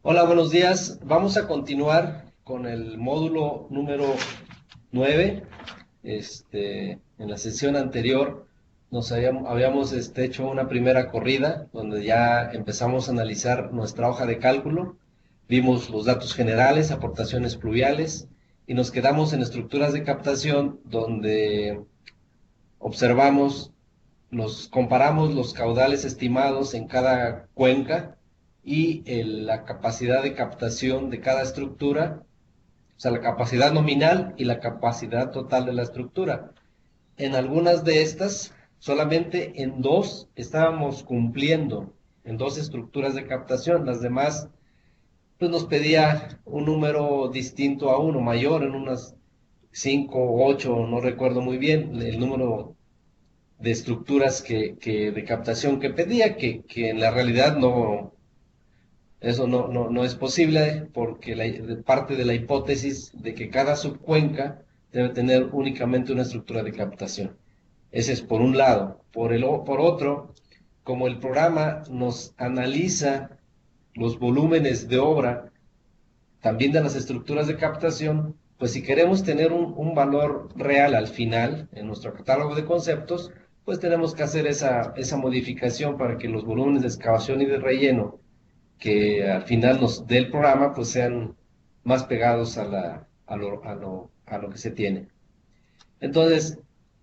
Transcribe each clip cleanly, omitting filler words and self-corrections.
Hola, buenos días. Vamos a continuar con el módulo número 9. En la sesión anterior habíamos hecho una primera corrida donde ya empezamos a analizar nuestra hoja de cálculo. Vimos los datos generales, aportaciones pluviales y nos quedamos en estructuras de captación donde observamos, comparamos los caudales estimados en cada cuenca y la capacidad de captación de cada estructura, o sea, la capacidad nominal y la capacidad total de la estructura. En algunas de estas, solamente en dos estábamos cumpliendo, en dos estructuras de captación. Las demás, pues nos pedía un número distinto a uno, mayor, en unas 5 o 8, no recuerdo muy bien el número de estructuras de captación que pedía, que en la realidad no, eso no es posible porque parte de la hipótesis de que cada subcuenca debe tener únicamente una estructura de captación. Ese es por un lado. Por otro, como el programa nos analiza los volúmenes de obra también de las estructuras de captación, pues si queremos tener un valor real al final en nuestro catálogo de conceptos, pues tenemos que hacer esa modificación para que los volúmenes de excavación y de relleno que al final nos dé el programa, pues sean más pegados a lo que se tiene. Entonces,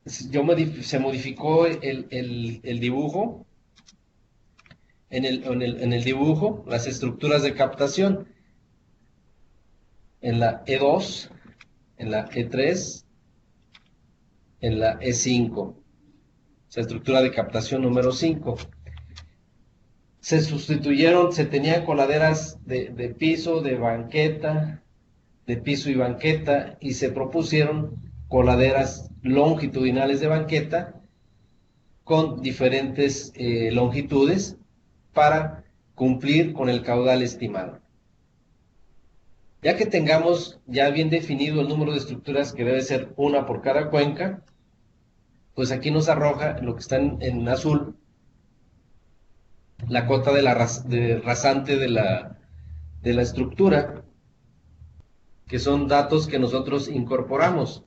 se modificó el dibujo, en el dibujo, las estructuras de captación, en la E2, en la E3, en la E5, esa estructura de captación número 5. Se tenían coladeras de piso, de piso y banqueta, y se propusieron coladeras longitudinales de banqueta con diferentes longitudes para cumplir con el caudal estimado. Ya que tengamos ya bien definido el número de estructuras, que debe ser una por cada cuenca, pues aquí nos arroja lo que está en azul, la cota rasante de la estructura, que son datos que nosotros incorporamos.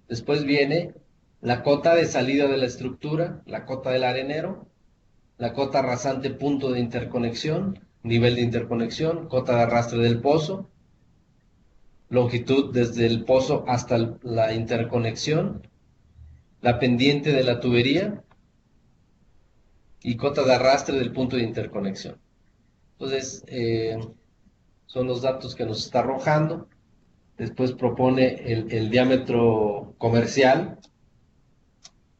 Después viene la cota de salida de la estructura, la cota del arenero, la cota rasante punto de interconexión, nivel de interconexión, cota de arrastre del pozo, longitud desde el pozo hasta la interconexión, la pendiente de la tubería y cota de arrastre del punto de interconexión. Entonces, son los datos que nos está arrojando. Después propone el diámetro comercial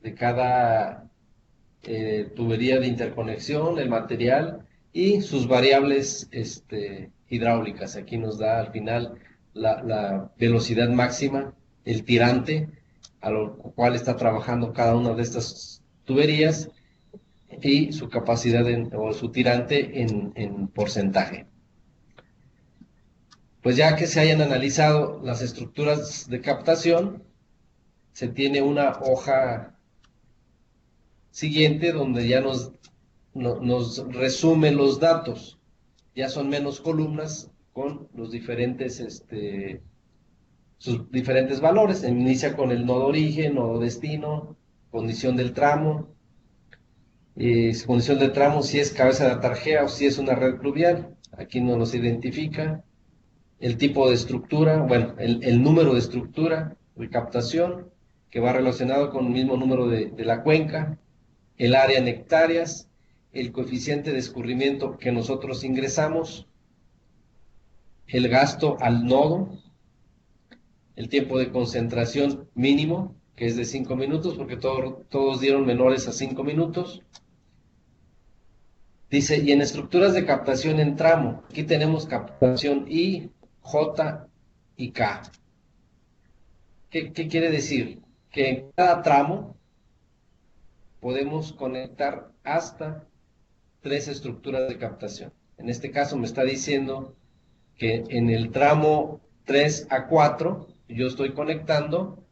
de cada tubería de interconexión, el material y sus variables hidráulicas. Aquí nos da al final la velocidad máxima, el tirante a lo cual está trabajando cada una de estas tuberías y su capacidad o su tirante en porcentaje. Pues ya que se hayan analizado las estructuras de captación, se tiene una hoja siguiente donde ya nos resume los datos. Ya son menos columnas con los sus diferentes valores. Inicia con el nodo origen, nodo destino, condición del tramo, condición del tramo si es cabeza de atarjea o si es una red pluvial. Aquí no nos identifica. El tipo de estructura, bueno, el número de estructura de captación, que va relacionado con el mismo número de la cuenca, el área en hectáreas, el coeficiente de escurrimiento que nosotros ingresamos, el gasto al nodo, el tiempo de concentración mínimo, que es de 5 minutos, porque todos dieron menores a 5 minutos. Dice, y en estructuras de captación en tramo, aquí tenemos captación I, J y K. ¿Qué quiere decir? Que en cada tramo podemos conectar hasta 3 estructuras de captación. En este caso me está diciendo que en el tramo 3 a 4 yo estoy conectando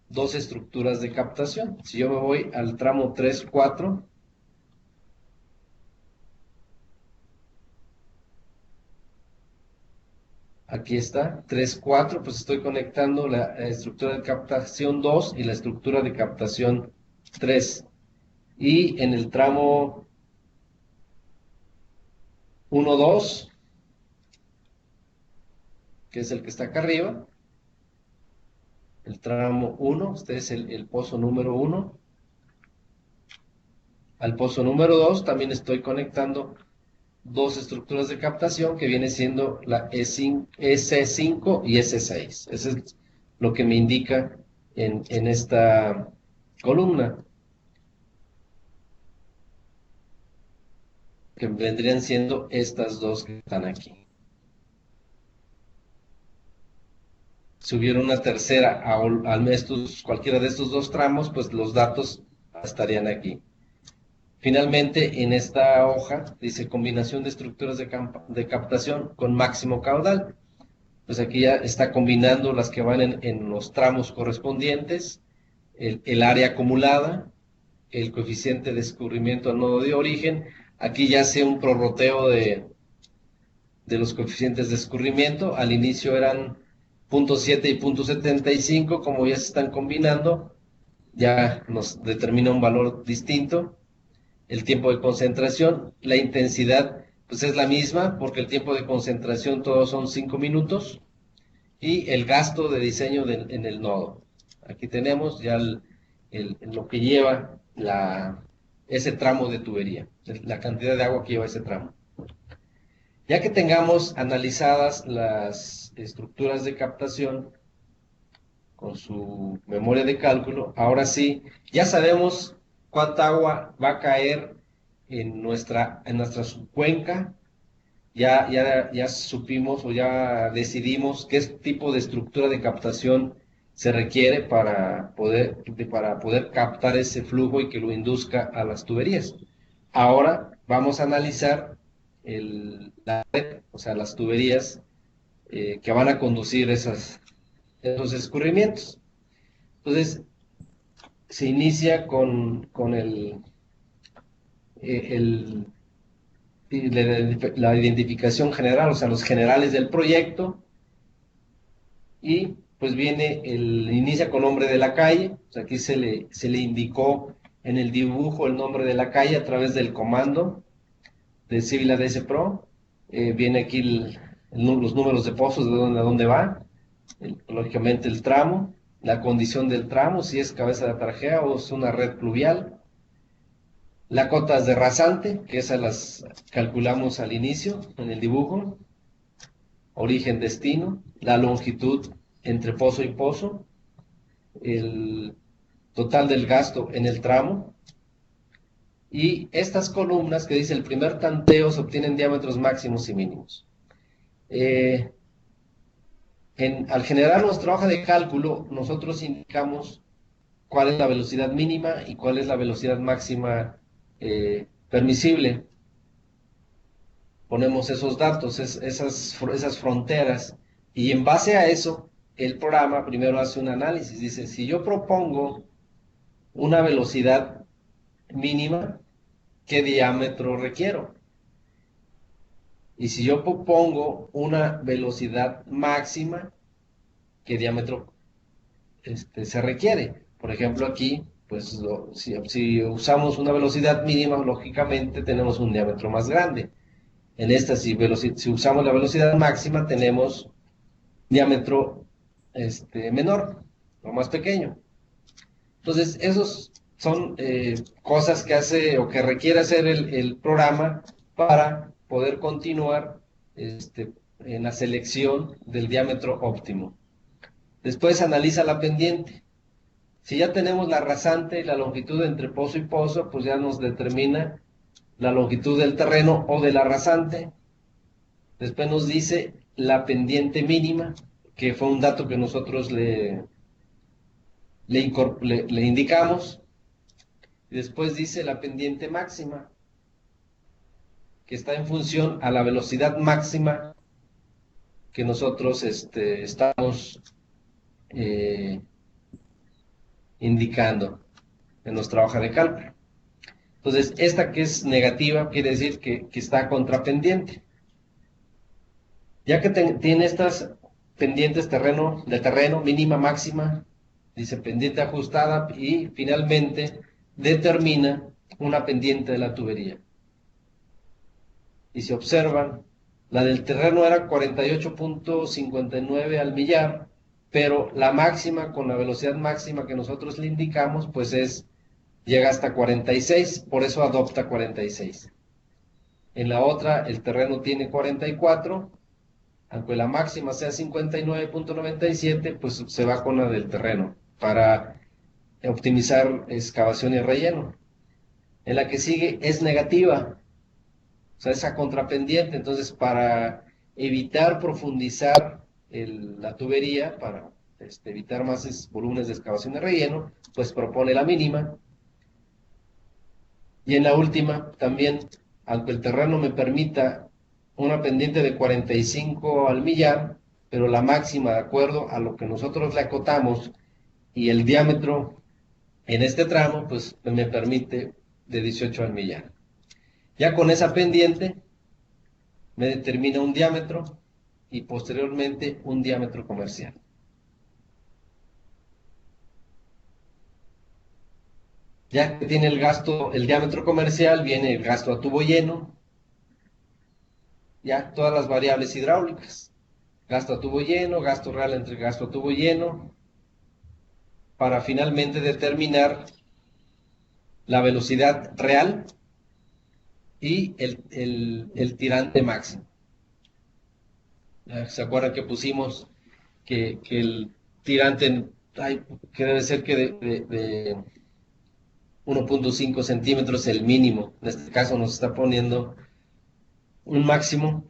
2 estructuras de captación. Si yo me voy al tramo 3, 4, Aquí está, 3 4, pues estoy conectando la estructura de captación 2 y la estructura de captación 3. Y en el tramo 1 2, que es el que está acá arriba, el tramo 1, este es el pozo número 1. Al pozo número 2 también estoy conectando dos estructuras de captación que viene siendo la S5 y S6. Eso es lo que me indica en esta columna, que vendrían siendo estas dos que están aquí. Si hubiera una tercera cualquiera de estos dos tramos, pues los datos estarían aquí. Finalmente, en esta hoja dice combinación de estructuras de captación con máximo caudal. Pues aquí ya está combinando las que van en los tramos correspondientes, el área acumulada, el coeficiente de escurrimiento al nodo de origen. Aquí ya hace un prorroteo de los coeficientes de escurrimiento. Al inicio eran 0.7 y 0.75, como ya se están combinando, ya nos determina un valor distinto. El tiempo de concentración, la intensidad, pues es la misma, porque el tiempo de concentración todos son 5 minutos, y el gasto de diseño en el nodo. Aquí tenemos ya lo que lleva ese tramo de tubería, la cantidad de agua que lleva ese tramo. Ya que tengamos analizadas las estructuras de captación con su memoria de cálculo, ahora sí, ya sabemos cuánta agua va a caer en nuestra subcuenca. Ya supimos o ya decidimos qué tipo de estructura de captación se requiere para poder captar ese flujo y que lo induzca a las tuberías. Ahora vamos a analizar la red, o sea, las tuberías que van a conducir esos escurrimientos. Entonces, se inicia con el y la identificación general, o sea, los generales del proyecto, y pues inicia con nombre de la calle. O sea, aquí se le indicó en el dibujo el nombre de la calle a través del comando de Civil ADS Pro. Viene aquí los números de pozos de dónde a dónde va, lógicamente el tramo, la condición del tramo, si es cabeza de tarjea o es una red pluvial. Las cotas de rasante, que esas las calculamos al inicio en el dibujo. Origen, destino, la longitud entre pozo y pozo, el total del gasto en el tramo. Y estas columnas que dice el primer tanteo se obtienen diámetros máximos y mínimos. Al generar nuestra hoja de cálculo, nosotros indicamos cuál es la velocidad mínima y cuál es la velocidad máxima permisible. Ponemos esos datos, esas fronteras, y en base a eso, el programa primero hace un análisis. Dice, si yo propongo una velocidad mínima, ¿qué diámetro requiero? Y si yo propongo una velocidad máxima, ¿qué diámetro se requiere? Por ejemplo, aquí, pues si usamos una velocidad mínima, lógicamente tenemos un diámetro más grande. En esta, si usamos la velocidad máxima, tenemos diámetro menor o más pequeño. Entonces, esos son cosas que hace o que requiere hacer el programa para poder continuar en la selección del diámetro óptimo. Después analiza la pendiente. Si ya tenemos la rasante y la longitud entre pozo y pozo, pues ya nos determina la longitud del terreno o de la rasante. Después nos dice la pendiente mínima, que fue un dato que nosotros le indicamos. Y después dice la pendiente máxima, que está en función a la velocidad máxima que nosotros estamos indicando en nuestra hoja de cálculo. Entonces, esta que es negativa quiere decir que está contrapendiente. Ya que tiene estas pendientes de terreno, mínima, máxima, dice pendiente ajustada y finalmente determina una pendiente de la tubería. Y se observan, la del terreno era 48.59 al millar, pero la máxima, con la velocidad máxima que nosotros le indicamos, pues llega hasta 46, por eso adopta 46. En la otra, el terreno tiene 44, aunque la máxima sea 59.97, pues se va con la del terreno para optimizar excavación y relleno. En la que sigue es negativa, o sea, esa contrapendiente. Entonces, para evitar profundizar la tubería, para evitar más volúmenes de excavación y relleno, pues propone la mínima. Y en la última, también, aunque el terreno me permita una pendiente de 45 al millar, pero la máxima, de acuerdo a lo que nosotros le acotamos y el diámetro en este tramo, pues me permite de 18 al millar. Ya con esa pendiente me determina un diámetro y posteriormente un diámetro comercial. Ya que tiene el gasto, el diámetro comercial, viene el gasto a tubo lleno, ya todas las variables hidráulicas. Gasto a tubo lleno, gasto real entre gasto a tubo lleno, para finalmente determinar la velocidad real y el tirante máximo. ¿Se acuerdan que pusimos que el tirante que debe ser que de 1.5 centímetros el mínimo? En este caso nos está poniendo un máximo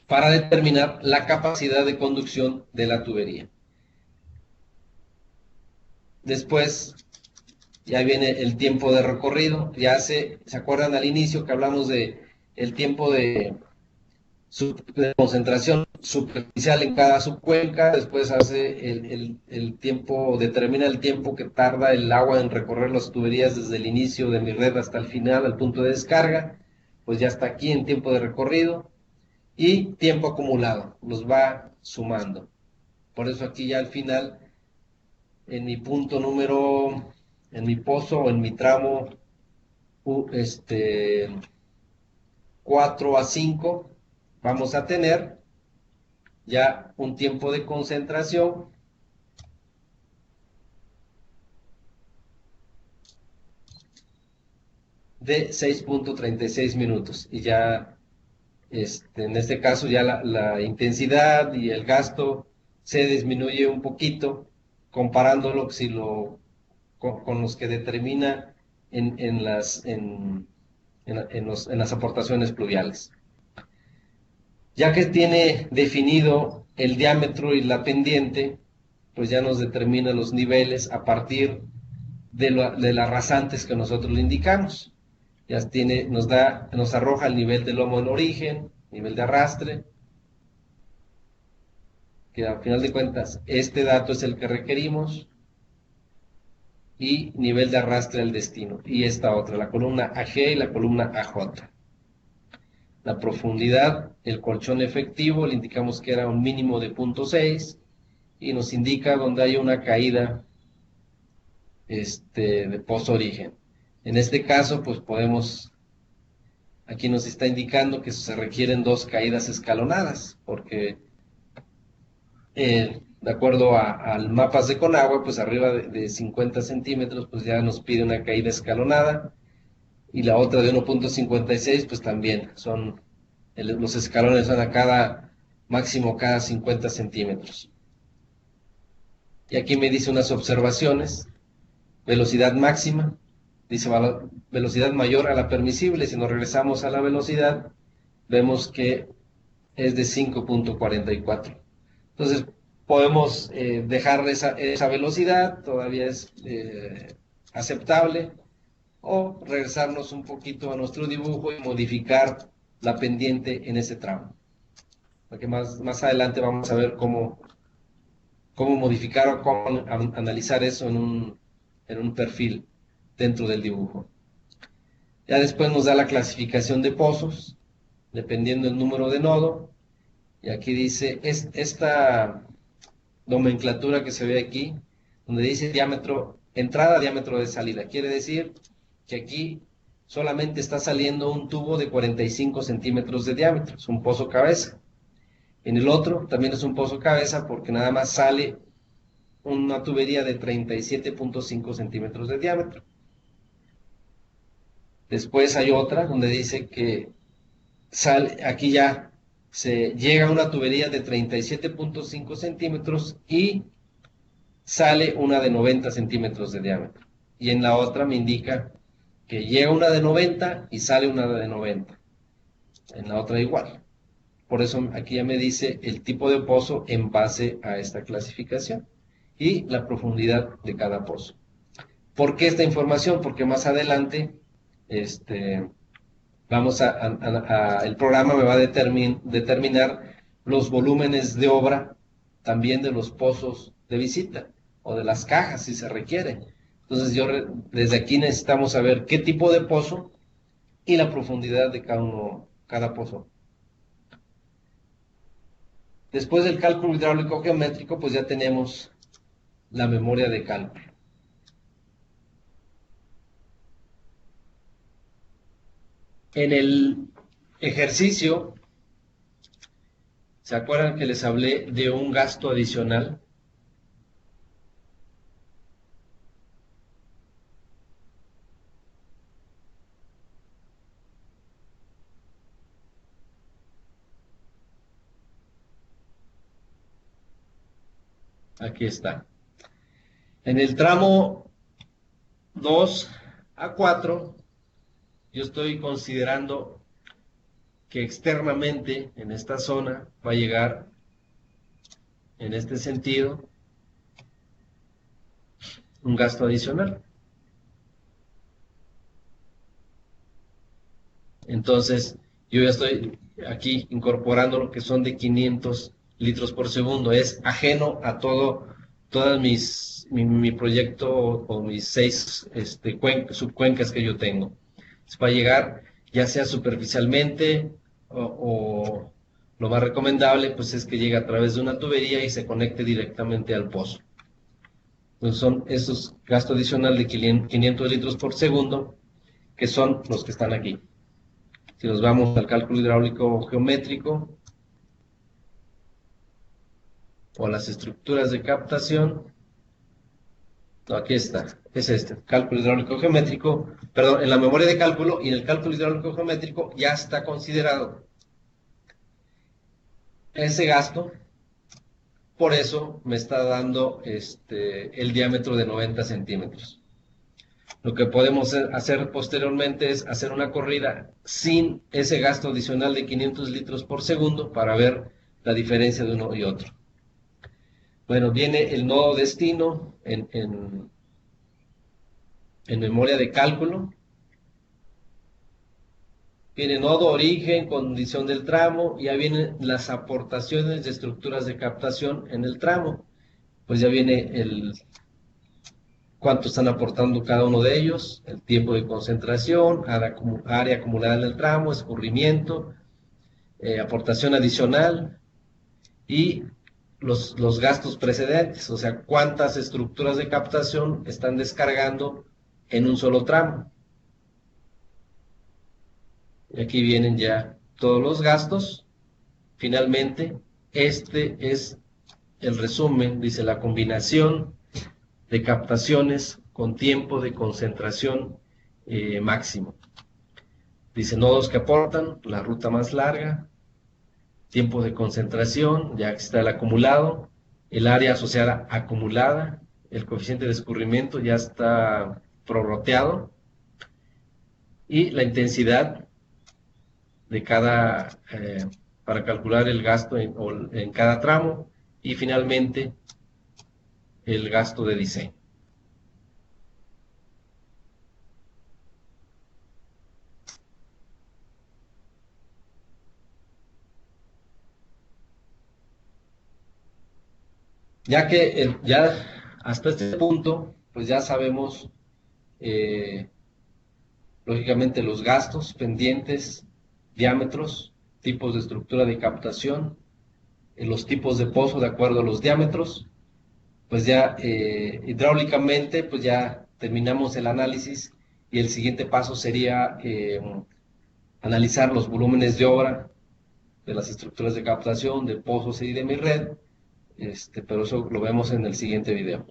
para determinar la capacidad de conducción de la tubería. Después ya viene el tiempo de recorrido. ¿Se acuerdan al inicio que hablamos de el tiempo de concentración superficial en cada subcuenca? Después hace el tiempo, determina el tiempo que tarda el agua en recorrer las tuberías desde el inicio de mi red hasta el final, al punto de descarga. Pues ya está aquí en tiempo de recorrido. Y tiempo acumulado, los va sumando. Por eso aquí ya al final, en mi punto número, en mi pozo o en mi tramo 4 a 5, vamos a tener ya un tiempo de concentración de 6.36 minutos. Y ya, en este caso, ya la intensidad y el gasto se disminuye un poquito, comparándolo con los que determina en las aportaciones pluviales. Ya que tiene definido el diámetro y la pendiente, pues ya nos determina los niveles a partir de las rasantes que nosotros le indicamos. Nos arroja el nivel de lomo en origen, nivel de arrastre, que al final de cuentas este dato es el que requerimos, y nivel de arrastre al destino. Y esta otra, la columna AG y la columna AJ. La profundidad, el colchón efectivo, le indicamos que era un mínimo de 0.6 y nos indica donde hay una caída de pozo origen. En este caso, pues aquí nos está indicando que se requieren dos caídas escalonadas, porque de acuerdo al mapas de Conagua, pues arriba de 50 centímetros, pues ya nos pide una caída escalonada, y la otra de 1.56, pues también los escalones son máximo cada 50 centímetros. Y aquí me dice unas observaciones: velocidad máxima, dice velocidad mayor a la permisible. Si nos regresamos a la velocidad, vemos que es de 5.44. Entonces, podemos dejar esa velocidad, todavía es aceptable, o regresarnos un poquito a nuestro dibujo y modificar la pendiente en ese tramo. Porque más adelante vamos a ver cómo modificar o cómo analizar eso en un perfil dentro del dibujo. Ya después nos da la clasificación de pozos, dependiendo del número de nodo. Y aquí dice, esta nomenclatura que se ve aquí, donde dice diámetro, entrada, diámetro de salida. Quiere decir que aquí solamente está saliendo un tubo de 45 centímetros de diámetro, es un pozo cabeza. En el otro también es un pozo cabeza porque nada más sale una tubería de 37.5 centímetros de diámetro. Después hay otra donde dice que sale, aquí ya se llega a una tubería de 37.5 centímetros y sale una de 90 centímetros de diámetro. Y en la otra me indica que llega una de 90 y sale una de 90. En la otra igual. Por eso aquí ya me dice el tipo de pozo en base a esta clasificación y la profundidad de cada pozo. ¿Por qué esta información? Porque más adelante vamos el programa me va a determinar los volúmenes de obra también de los pozos de visita o de las cajas si se requiere. Entonces desde aquí necesitamos saber qué tipo de pozo y la profundidad de cada pozo. Después del cálculo hidráulico geométrico, pues ya tenemos la memoria de cálculo. En el ejercicio, ¿se acuerdan que les hablé de un gasto adicional? Aquí está. En el tramo 2 a 4, yo estoy considerando que externamente en esta zona va a llegar en este sentido un gasto adicional. Entonces, yo ya estoy aquí incorporando lo que son de 500 litros por segundo. Es ajeno a todas mi proyecto o mis 6 subcuencas que yo tengo. Entonces, va a llegar ya sea superficialmente o lo más recomendable pues es que llegue a través de una tubería y se conecte directamente al pozo. Entonces son esos gastos adicionales de 500 litros por segundo que son los que están aquí. Si nos vamos al cálculo hidráulico geométrico o las estructuras de captación, no, aquí está, es este, cálculo hidráulico geométrico, perdón, en la memoria de cálculo y en el cálculo hidráulico geométrico ya está considerado ese gasto, por eso me está dando el diámetro de 90 centímetros. Lo que podemos hacer posteriormente es hacer una corrida sin ese gasto adicional de 500 litros por segundo para ver la diferencia de uno y otro. Bueno, viene el nodo destino en memoria de cálculo. Viene nodo origen, condición del tramo, y ya vienen las aportaciones de estructuras de captación en el tramo. Pues ya viene cuánto están aportando cada uno de ellos, el tiempo de concentración, área acumulada en el tramo, escurrimiento, aportación adicional y los gastos precedentes, o sea, cuántas estructuras de captación están descargando en un solo tramo. Y aquí vienen ya todos los gastos. Finalmente, este es el resumen, dice la combinación de captaciones con tiempo de concentración máximo. Dice nodos que aportan, la ruta más larga, tiempo de concentración, ya está el acumulado, el área asociada acumulada, el coeficiente de escurrimiento ya está prorroteado y la intensidad de para calcular el gasto en cada tramo y finalmente el gasto de diseño. Ya que ya hasta este punto, pues ya sabemos lógicamente los gastos pendientes, diámetros, tipos de estructura de captación, los tipos de pozo de acuerdo a los diámetros. Pues ya hidráulicamente, pues ya terminamos el análisis y el siguiente paso sería analizar los volúmenes de obra de las estructuras de captación, de pozos y de mi red, pero eso lo vemos en el siguiente video.